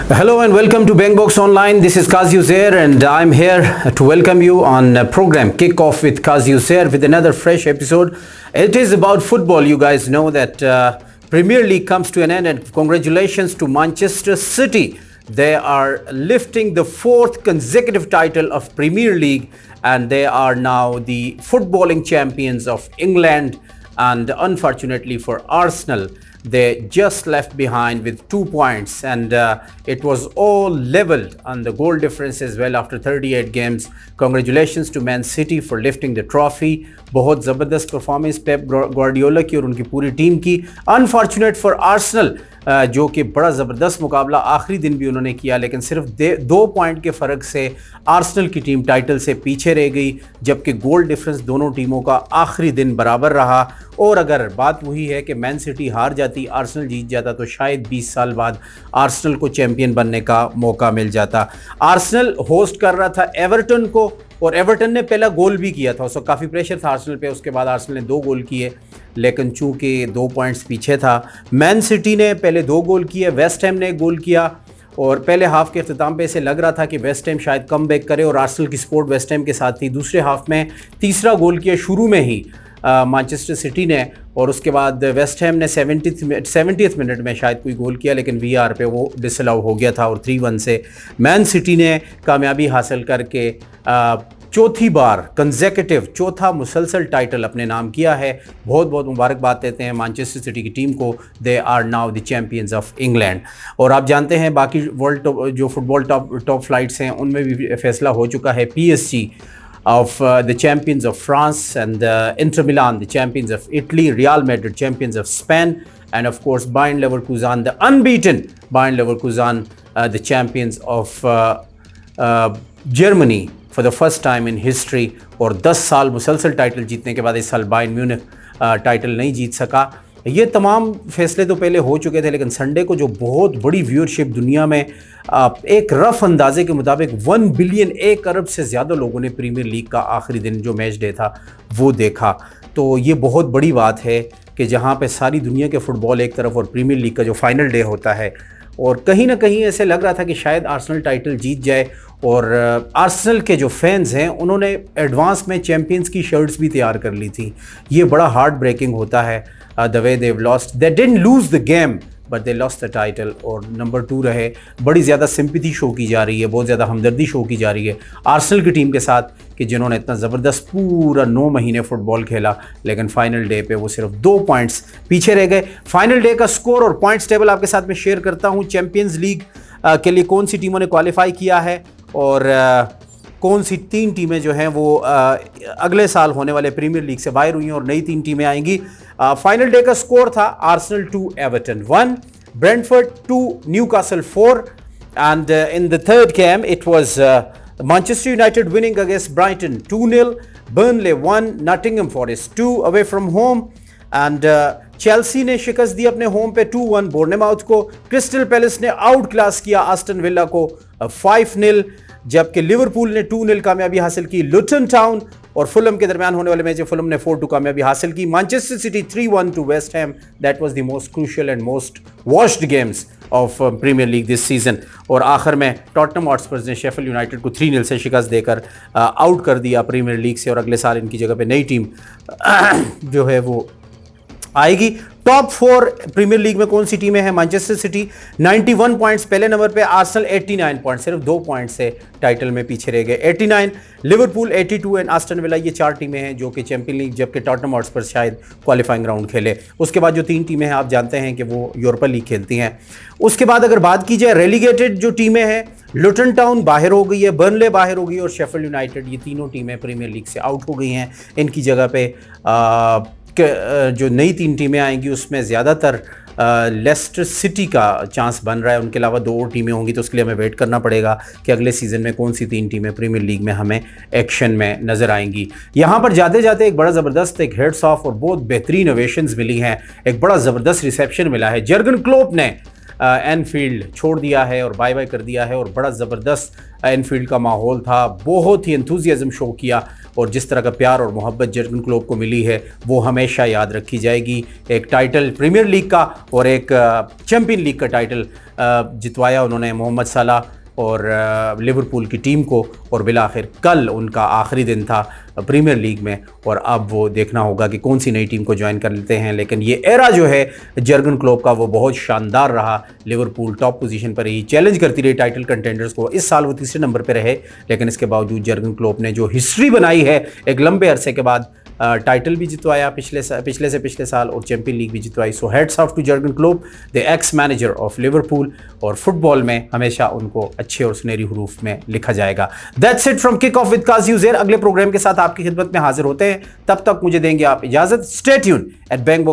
Hello and welcome to Bangbox Online. This is Qazi Uzair and I'm here to welcome you on a program Kickoff with Qazi Uzair with another fresh episode. It is about football. You guys know that Premier League comes to an end and congratulations to Manchester City. They are lifting the fourth consecutive title of Premier League and they are now the footballing champions of England, and unfortunately for Arsenal, they just left behind with 2 points and it was all leveled on the goal difference as well after 38 games. Congratulations to Man City for lifting the trophy. बहुत ज़बरदस्त performance Pep Guardiola की और उनकी पूरी team की. Unfortunate for Arsenal जो कि बड़ा ज़बरदस्त मुकाबला आखिरी दिन भी उन्होंने किया, लेकिन सिर्फ 2 पॉइंट के फ़र्क से आर्सेनल की टीम टाइटल से पीछे रह गई, जबकि गोल डिफरेंस दोनों टीमों का आखिरी दिन बराबर रहा. और अगर बात वही है कि मैन सिटी हार जाती, आर्सेनल जीत जाता, तो शायद 20 साल बाद आर्सेनल को चैम्पियन बनने का मौका मिल जाता. आर्सेनल होस्ट कर रहा था एवर्टन को और एवर्टन ने पहला गोल भी किया था, उसको काफ़ी प्रेशर था आर्सेनल पे. उसके बाद आर्सेनल ने 2 गोल किए, लेकिन चूंकि 2 पॉइंट्स पीछे था. मैन सिटी ने पहले 2 गोल किए, वेस्ट हैम ने 1 गोल किया और पहले हाफ के अख्ताम पे ऐसे लग रहा था कि वेस्ट हैम शायद कम बैक करे और आर्सेनल की सपोर्ट वेस्ट हैम के साथ थी. दूसरे हाफ में तीसरा गोल किया शुरू में ही मैनचेस्टर सिटी ने, और उसके बाद वेस्ट हैम ने 70th मिनट में शायद कोई गोल किया, लेकिन वीआर पे वो डिसअलाउ हो गया था और 3-1 से मैन सिटी ने कामयाबी हासिल करके चौथी बार कंसेक्यूटिव चौथा मुसलसल टाइटल अपने नाम किया है. बहुत बहुत मुबारकबाद देते हैं मैनचेस्टर सिटी की टीम को. They are now the champions of England. और आप जानते हैं बाकी वर्ल्ड जो फुटबॉल टॉप फ्लाइट्स हैं उनमें भी फैसला हो चुका है. PSG of the champions of France, and Inter Milan, the champions of Italy, Real Madrid, champions of Spain, and of course Bayern Leverkusen, the unbeaten Bayern Leverkusen, the champions of Germany for the first time in history. और 10 साल मुसलसल title जीतने के बाद इस साल Bayern Munich title नहीं जीत सका. ये तमाम फैसले तो पहले हो चुके थे, लेकिन संडे को जो बहुत बड़ी व्यूअरशिप दुनिया में एक रफ अंदाजे के मुताबिक 1 बिलियन 1 अरब से ज़्यादा लोगों ने प्रीमियर लीग का आखिरी दिन जो मैच डे था वो देखा. तो ये बहुत बड़ी बात है कि जहाँ पे सारी दुनिया के फ़ुटबॉल एक तरफ और प्रीमियर लीग का जो फाइनल डे होता है, और कहीं ना कहीं ऐसे लग रहा था कि शायद आर्सेनल टाइटल जीत जाए. और आर्सेनल के जो फैंस हैं उन्होंने एडवांस में चैम्पियंस की शर्ट्स भी तैयार कर ली थी. ये बड़ा हार्ट ब्रेकिंग होता है the way they've lost. They didn't lose the game but they lost the title. और नंबर 2 रहे. बड़ी ज़्यादा सिंपैथी शो की जा रही है, बहुत ज़्यादा हमदर्दी शो की जा रही है आर्सेनल की टीम के साथ कि जिन्होंने इतना ज़बरदस्त पूरा 9 महीने फुटबॉल खेला, लेकिन फाइनल डे पे वो सिर्फ 2 पॉइंट्स पीछे रह गए. फाइनल डे का स्कोर और पॉइंट्स टेबल आपके साथ में शेयर करता हूँ. चैम्पियंस लीग के लिए कौन सी टीमों ने क्वालिफाई किया है और कौन सी 3 टीमें जो हैं वो अगले साल होने वाले प्रीमियर लीग से बाहर हुई हैं और नई 3 टीमें आएंगी. फाइनल डे का स्कोर था Arsenal 2 Everton 1, Brentford 2 Newcastle 4, and in the third game it was Manchester United winning against Brighton 2-0, Burnley 1, Nottingham Forest 2 away from home, and Chelsea ने शिकस्त दी अपने होम पे 2-1 बोर्नमाउथ को. क्रिस्टल पैलेस ने outclass किया Aston Villa को 5-0, जबकि लिवरपूल ने 2-0 कामयाबी हासिल की लुटन टाउन और फुलम के दरमियान होने वाले मैच में फुलम ने 4-2 कामयाबी हासिल की. Manchester City 3-1 to West Ham. That was the most crucial and most watched games of Premier League this season. और आखिर में टॉटनहम हॉटस्पर्स ने शेफील्ड यूनाइटेड को 3-0 से शिकस्त देकर आउट कर दिया प्रीमियर लीग से, और अगले साल इनकी जगह पे नई टीम जो है वो आएगी. टॉप 4 प्रीमियर लीग में कौन सी टीमें हैं? मैनचेस्टर सिटी 91 पॉइंट्स पहले नंबर पे, आर्सेनल 89 पॉइंट्स, सिर्फ 2 पॉइंट से टाइटल में पीछे रह गए 89, लिवरपूल 82 एंड आस्टन विला. ये 4 टीमें हैं जो कि चैंपियन लीग, जबकि टॉटनहम हॉटस्पर शायद क्वालिफाइंग राउंड खेले. उसके बाद जो 3 टीमें हैं आप जानते हैं कि वो यूरोपा लीग खेलती हैं. उसके बाद अगर बात की जाए रेलीगेटेड जो टीमें हैं, लुटन टाउन बाहर हो गई है, बर्नले बाहर हो गई और शेफील्ड यूनाइटेड, ये तीनों टीमें प्रीमियर लीग से आउट हो गई हैं. इनकी जगह पे जो नई 3 टीमें आएंगी उसमें ज़्यादातर लेस्टर सिटी का चांस बन रहा है. उनके अलावा 2 और टीमें होंगी, तो उसके लिए हमें वेट करना पड़ेगा कि अगले सीज़न में कौन सी 3 टीमें प्रीमियर लीग में हमें एक्शन में नज़र आएंगी. यहाँ पर जाते जाते एक बड़ा ज़बरदस्त एक हेड्स ऑफ और बहुत बेहतरीन ओवेशंस मिली हैं. एक बड़ा ज़बरदस्त रिसेप्शन मिला है. जर्गन क्लोप ने एनफील्ड छोड़ दिया है और बाय बाय कर दिया है, और बड़ा ज़बरदस्त एनफील्ड का माहौल था, बहुत ही एंथुजियाज़म शो किया, और जिस तरह का प्यार और मोहब्बत जर्गन क्लोप को मिली है वो हमेशा याद रखी जाएगी। एक टाइटल प्रीमियर लीग का और एक चैम्पियन लीग का टाइटल जितवाया उन्होंने मोहम्मद सलाह और लिवरपूल की टीम को, और बिलाखिर कल उनका आखिरी दिन था प्रीमियर लीग में, और अब वो देखना होगा कि कौन सी नई टीम को ज्वाइन कर लेते हैं। लेकिन ये एरा जो है जर्गन क्लोप का वो बहुत शानदार रहा। लिवरपूल टॉप पोजीशन पर ही चैलेंज करती रही टाइटल कंटेंडर्स को, इस साल वो तीसरे नंबर पर रहे, लेकिन इसके बावजूद जर्गन क्लोप ने जो हिस्ट्री बनाई है एक लंबे अरसे के बाद, टाइटल भी जितवाया पिछले से पिछले साल और चैंपियन लीग भी जितवाई। So heads off to Jurgen Klopp, the ex manager of Liverpool, और फुटबॉल में हमेशा उनको अच्छे और सुनहरी हरूफ में लिखा जाएगा। That's it from kick off with Qazi Uzair. अगले प्रोग्राम के साथ आपकी खिदमत में हाजिर होते हैं, तब तक मुझे देंगे आप इजाज़त। Stay tune eight bang